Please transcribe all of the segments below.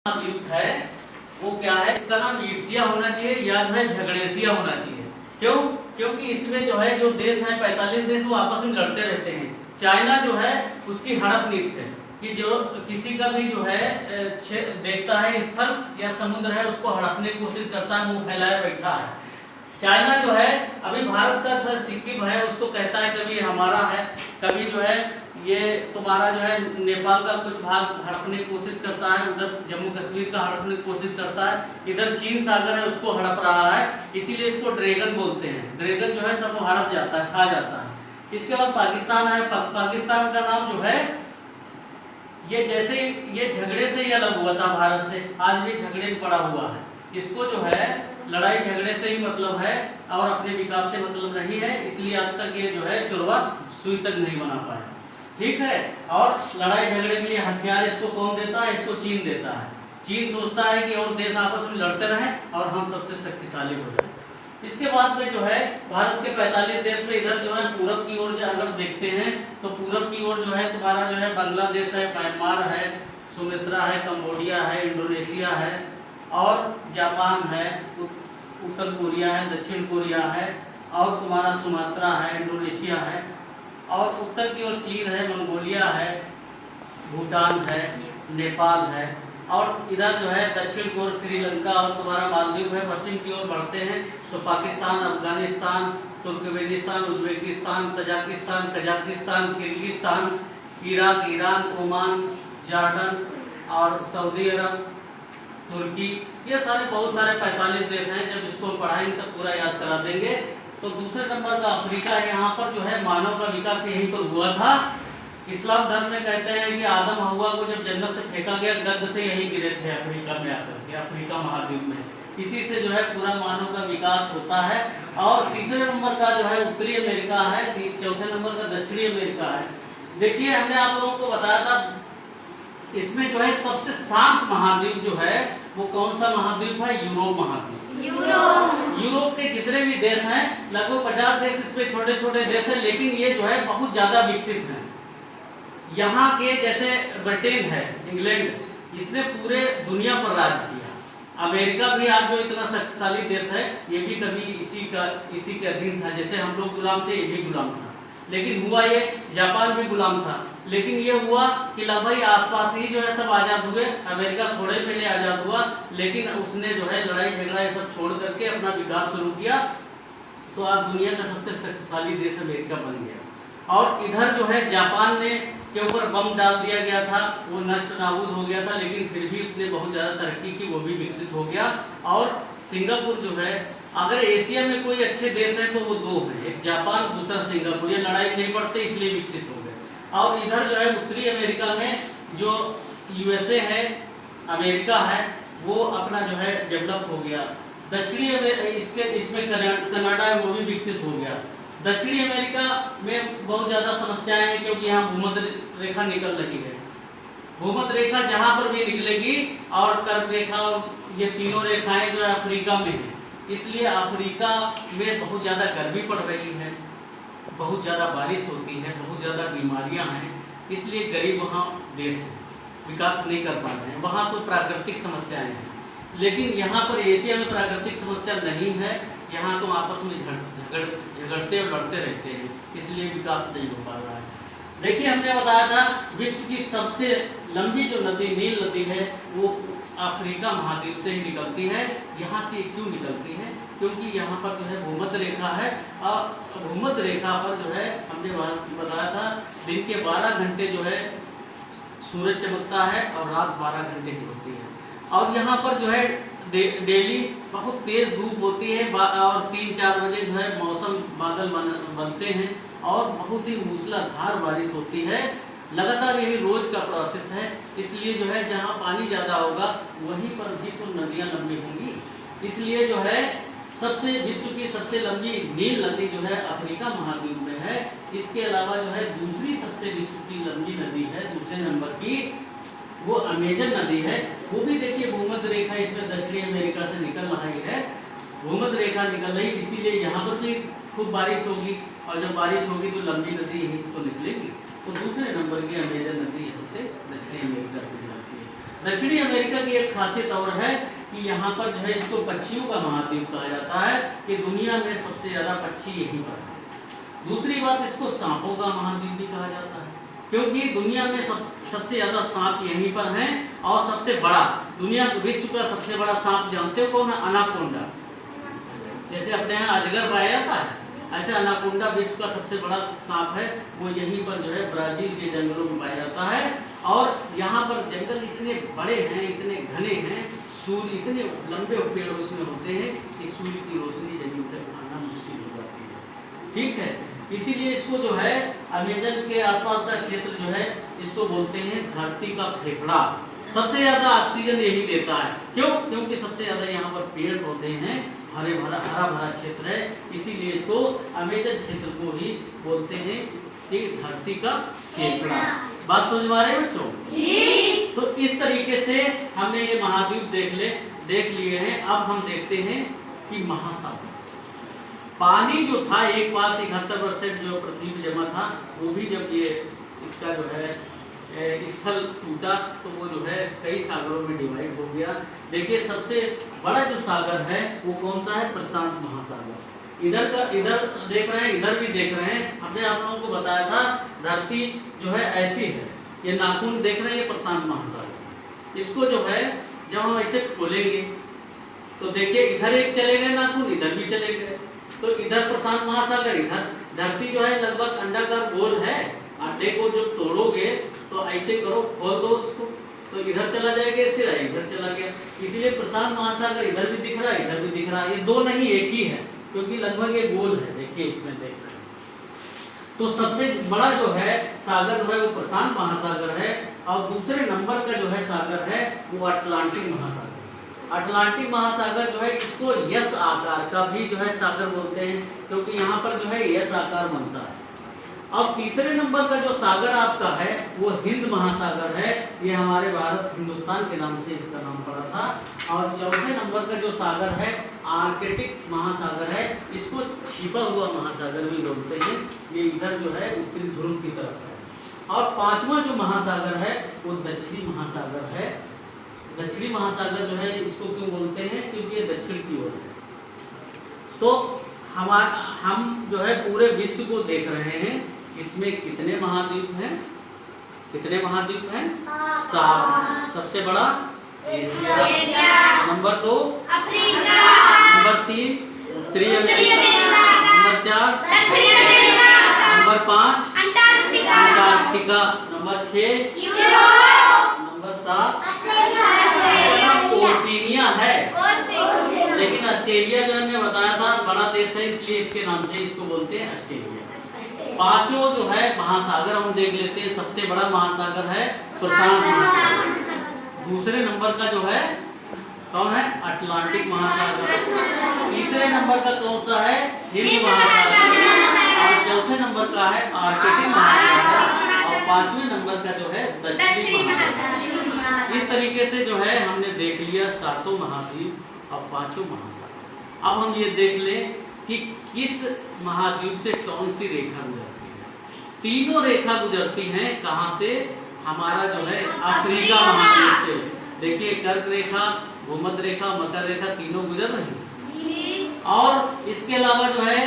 युक्त है वो क्या है, इसका नाम ईर्ष्या होना चाहिए या जो है झगड़ेसिया होना चाहिए। क्यों? क्योंकि इसमें जो है जो देश है 45 देश वो आपस में लड़ते रहते हैं। चाइना जो है उसकी हड़प नीति है कि जो किसी का भी जो है देखता है स्थल या समुद्र है उसको हड़पने की कोशिश करता है, मुंह फैलाए बैठा है। चाइना जो है अभी भारत का जो सिक्किम है उसको कहता है कभी हमारा है, कभी जो है ये तुम्हारा जो है नेपाल का कुछ भाग हड़पने की कोशिश करता है, उधर जम्मू कश्मीर का हड़पने की कोशिश करता है, इधर चीन सागर है उसको हड़प रहा है, इसीलिए इसको ड्रैगन बोलते हैं। ड्रैगन जो है सबको हड़प जाता है, खा जाता है। इसके बाद पाकिस्तान है। पाकिस्तान का नाम जो है ये जैसे ये झगड़े से ही अलग हुआ था भारत से, आज भी झगड़े में पड़ा हुआ है। इसको जो है लड़ाई झगड़े से ही मतलब है और अपने विकास से मतलब नहीं है, इसलिए अब तक ये जो है चुरवा सुई तक नहीं बना पाया। ठीक है। और लड़ाई झगड़े के लिए हथियार इसको कौन देता है? इसको चीन देता है। चीन सोचता है कि और देश आपस में लड़ते रहें और हम सबसे शक्तिशाली हो जाए। इसके बाद में जो है भारत के 45 देश में इधर जो है पूरब की ओर अगर देखते हैं तो पूरब की ओर जो है तुम्हारा जो है बांग्लादेश है, म्यांमार है, सुमित्रा है, कंबोडिया है, इंडोनेशिया है और जापान है, उत्तर कोरिया है, दक्षिण कोरिया है और तुम्हारा सुमात्रा है, इंडोनेशिया है और उत्तर की ओर चीन है, मंगोलिया है, भूटान है, नेपाल है और इधर जो है दक्षिण की ओर श्रीलंका और तुम्हारा मालदीव है। पश्चिम की ओर बढ़ते हैं तो Pakistan, Afghanistan, Turkmenistan, Uzbekistan, Tajikistan, Kazakhstan, Kyrgyzstan, Iraq, Iran, Oman, Jordan और सऊदी अरब, तुर्की, ये सारे बहुत सारे 45 देश हैं। जब इसको पढ़ाएंगे तब पूरा याद करा देंगे। तो दूसरे नंबर का अफ्रीका है। यहाँ पर जो है मानव का विकास यहीं पर हुआ था। इस्लाम धर्म में कहते हैं कि आदम हव्वा को जब जन्नत से फेंका गया गद्द से यहीं गिरे थे अफ्रीका में आकर के, अफ्रीका महाद्वीप में। इसी से जो है पूरा मानव का विकास होता है। और तीसरे नंबर का जो है उत्तरी अमेरिका है, चौथे नंबर का दक्षिणी अमेरिका है। देखिए हमने आप लोगों को बताया था इसमें जो है सबसे शांत महाद्वीप जो है वो कौन सा महाद्वीप है? यूरोप महाद्वीप। यूरोप के जितने भी देश हैं लगभग 50 देश इसमें छोटे छोटे देश हैं, लेकिन ये जो है बहुत ज्यादा विकसित हैं। यहाँ के जैसे ब्रिटेन है, इंग्लैंड, इसने पूरे दुनिया पर राज किया। अमेरिका भी आज जो इतना शक्तिशाली देश है ये भी कभी इसी के अधीन था। जैसे हम लोग गुलाम थे, ये भी गुलाम था। लेकिन हुआ ये, जापान भी गुलाम था, लेकिन ये हुआ कि भाई आसपास ही जो है सब आजाद हुए। अमेरिका थोड़े पहले आजाद हुआ, लेकिन उसने जो है लड़ाई झगड़ा ये सब छोड़ करके अपना विकास शुरू किया, तो आज दुनिया का सबसे शक्तिशाली देश अमेरिका बन गया। और इधर जो है जापान ने के ऊपर बम डाल दिया गया था, वो नष्ट नाबूद हो गया था, लेकिन फिर भी उसने बहुत ज्यादा तरक्की की, वो भी विकसित हो गया। और सिंगापुर जो है, अगर एशिया में कोई अच्छे देश है तो वो दो हैं, एक जापान, दूसरा सिंगापुर। ये लड़ाई नहीं पड़ते इसलिए विकसित हो गए। और इधर जो है उत्तरी अमेरिका में जो यूएसए है, अमेरिका है, वो अपना जो है डेवलप हो गया। दक्षिणी इसमें कनाडा है, वो भी विकसित हो गया। दक्षिणी अमेरिका में बहुत ज्यादा समस्याएं हैं क्योंकि यहाँ भूमध्य रेखा निकल रही है। भूमध्य रेखा जहां पर भी निकलेगी और कर्क रेखा, ये तीनों रेखाएं जो है अफ्रीका में है, इसलिए अफ्रीका में बहुत ज्यादा गर्मी पड़ रही है, बहुत ज्यादा बारिश होती है, बहुत ज्यादा बीमारियां हैं, इसलिए गरीब वहाँ देश है, विकास नहीं कर पा रहे हैं। वहाँ तो प्राकृतिक समस्याएं हैं, लेकिन यहाँ पर एशिया में प्राकृतिक समस्या नहीं है। यहाँ तो आपस में झगड़ते और लड़ते रहते हैं, इसलिए विकास नहीं हो पा रहा है। देखिए हमने बताया था विश्व की सबसे लंबी जो नदी नील नदी है वो अफ्रीका महाद्वीप से ही निकलती है। यहाँ से क्यों निकलती है? क्योंकि यहाँ पर जो है भूमध्य रेखा है और भूमध्य रेखा पर जो है हमने बताया था दिन के 12 घंटे जो है सूरज चमकता है और रात 12 घंटे की होती है। और यहाँ पर जो है डेली बहुत तेज धूप होती है और 3-4 बजे जो है मौसम बादल बनते हैं और बहुत ही मूसलाधार बारिश होती है। लगातार यही रोज का प्रोसेस है, इसलिए जो है जहाँ पानी ज्यादा होगा वहीं पर भी तो नदियां लंबी होंगी। इसलिए जो है विश्व की सबसे लंबी नील नदी जो है अफ्रीका महाद्वीप में है। इसके अलावा जो है दूसरी सबसे विश्व की लंबी नदी है दूसरे नंबर की, वो अमेजन नदी है। वो भी देखिए भूमध्य रेखा इसमें दक्षिणी अमेरिका से निकल रही है, भूमध्य रेखा निकल रही, इसीलिए यहाँ पर भी खूब बारिश होगी और जब बारिश होगी तो लंबी नदी यहीं से तो निकलेगी। तो दूसरे नंबर की अमेजन नदी यहाँ से दक्षिणी अमेरिका से निकलती है। दक्षिणी अमेरिका की एक खासियत और है कि यहाँ पर जो है इसको पक्षियों का महाद्वीप कहा जाता है कि दुनिया में सबसे ज्यादा पक्षी यहीं पर है। दूसरी बात, इसको सांपों का महाद्वीप भी कहा जाता है क्योंकि दुनिया में सबसे ज्यादा सांप यहीं पर हैं और सबसे बड़ा दुनिया विश्व का सबसे बड़ा सांप जानते हो कौन है? अनाकोंडा। जैसे अपने यहाँ अजगर पाया जाता है, ऐसे अनाकोंडा विश्व का सबसे बड़ा सांप है, वो यहीं पर जो है ब्राजील के जंगलों में पाया जाता है। और यहाँ पर जंगल इतने बड़े हैं, इतने घने हैं, सूर्य इतने लंबे पेड़ उसमें होते हैं कि सूर्य की रोशनी जमीन तक आना मुश्किल हो जाती है। ठीक है, इसीलिए इसको जो है अमेजन के आसपास का क्षेत्र जो है इसको बोलते हैं धरती का फेफड़ा। सबसे ज्यादा ऑक्सीजन यही देता है। क्यों? क्योंकि सबसे ज्यादा यहाँ पर पेड़ पौधे हैं, हरा भरा क्षेत्र है, इसीलिए इसको अमेजन क्षेत्र को ही बोलते हैं कि धरती का फेफड़ा। बात समझ में आ रही है बच्चों? तो इस तरीके से हमने ये महाद्वीप देख लिए हैं। अब हम देखते हैं कि महासागर, पानी जो था एक पास 71% जो पृथ्वी में जमा था, वो भी जब ये इसका जो है स्थल टूटा तो वो जो है कई सागरों में डिवाइड हो गया। देखिए सबसे बड़ा जो सागर है वो कौन सा है? प्रशांत महासागर। इधर देख रहे हैं, इधर भी देख रहे हैं। हमने आप लोगों को बताया था धरती जो है ऐसी है, ये नाखून देख रहे हैं, ये प्रशांत महासागर। इसको जो है जब हम ऐसे खोलेंगे तो देखिए इधर एक चले गए नाखून, इधर भी चले गए, तो इधर प्रशांत महासागर, इधर धरती जो है लगभग अंडाकार गोल है। अंडे को जब तोड़ोगे तो ऐसे करो, खोल दो उसको, तो इधर चला जाएगा, सिरा इधर चला गया। इसीलिए प्रशांत महासागर इधर भी दिख रहा है, इधर भी दिख रहा है। ये दो नहीं, एक ही है, क्योंकि लगभग ये गोल है। देखिए इसमें देख रहे हैं। तो सबसे बड़ा जो है सागर जो है वो प्रशांत महासागर है, और दूसरे नंबर का जो है सागर है वो अटलांटिक महासागर। अटलांटिक महासागर जो है इसको यस आकार का भी जो है सागर बोलते हैं, क्योंकि यहाँ पर जो है यस आकार बनता है। अब तीसरे नंबर का जो सागर आपका है वो हिंद महासागर है, ये हमारे भारत हिंदुस्तान के नाम से इसका नाम पड़ा था। और चौथे नंबर का जो सागर है आर्कटिक महासागर है, इसको छिपा हुआ महासागर भी बोलते हैं, ये इधर जो है उत्तरी ध्रुव की तरफ है। और पांचवा जो महासागर है वो दक्षिणी महासागर है। दक्षिणी महासागर जो है इसको क्यों बोलते हैं? क्योंकि ये दक्षिण की ओर है। तो हम जो है पूरे विश्व को देख रहे हैं, इसमें कितने महाद्वीप हैं? कितने महाद्वीप हैं? 7। सबसे बड़ा एशिया, नंबर 2 अफ्रीका, नंबर 3 उत्तरी अमेरिका, नंबर 4 दक्षिणी America, number 5 Antarctica, number 6 Europe, number 7 Oceania है। लेकिन ऑस्ट्रेलिया जो हमने बताया था बड़ा देश है, इसलिए इसके नाम से इसको बोलते हैं ऑस्ट्रेलिया। पांचों जो है महासागर हम देख लेते हैं। सबसे बड़ा महासागर है प्रशांत महासागर। दूसरे नंबर का जो है कौन है? अटलांटिक महासागर। तीसरे नंबर का कौन सा है? हिंद महासागर। और चौथे नंबर का है आर्कटिक महासागर। और पांचवें नंबर का जो है दक्षिणी महासागर। इस तरीके से जो है हमने देख लिया 7 महाद्वीप और 5 महासागर। अब हम ये देख लें कि किस महाद्वीप से कौन सी रेखा गुजरती है। तीनों रेखा गुजरती हैं कहां से? हमारा जो है अफ्रीका महाद्वीप से। देखिए कर्क रेखा, भूमध्य रेखा, मकर रेखा तीनों गुजर रही है। और इसके अलावा जो है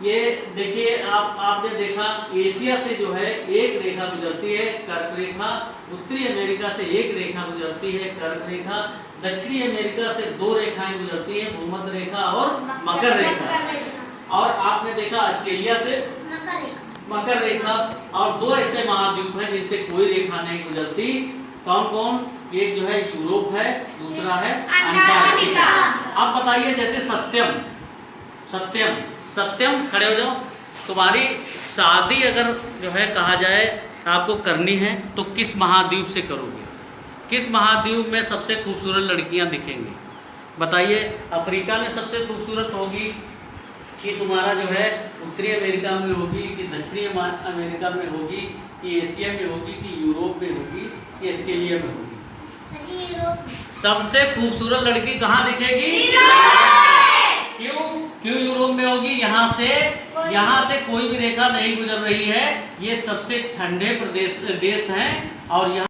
ये देखिए आपने देखा एशिया से जो है एक रेखा गुजरती है कर्क रेखा, उत्तरी अमेरिका से एक रेखा गुजरती है कर्क रेखा, दक्षिणी अमेरिका से 2 रेखाएं गुजरती हैं भूमध्य रेखा और मकर रेखा। और आपने देखा ऑस्ट्रेलिया से मकर रेखा। और 2 ऐसे महाद्वीप हैं जिनसे कोई रेखा नहीं गुजरती। कौन कौन? एक जो है यूरोप है, दूसरा है अंटार्कटिका। अब बताइए जैसे सत्यम खड़े हो जाओ। तुम्हारी शादी अगर जो है कहा जाए आपको करनी है तो किस महाद्वीप से करोगे? किस महाद्वीप में सबसे खूबसूरत लड़कियां दिखेंगी? बताइए। अफ्रीका में सबसे खूबसूरत होगी कि तुम्हारा जो है उत्तरी अमेरिका में होगी कि दक्षिणी अमेरिका में होगी कि एशिया में होगी कि यूरोप में होगी कि ऑस्ट्रेलिया में होगी? सबसे खूबसूरत लड़की कहाँ दिखेगी? क्यों यूरोप में होगी? यहाँ से कोई भी रेखा नहीं गुजर रही है। ये सबसे ठंडे देश हैं और यहाँ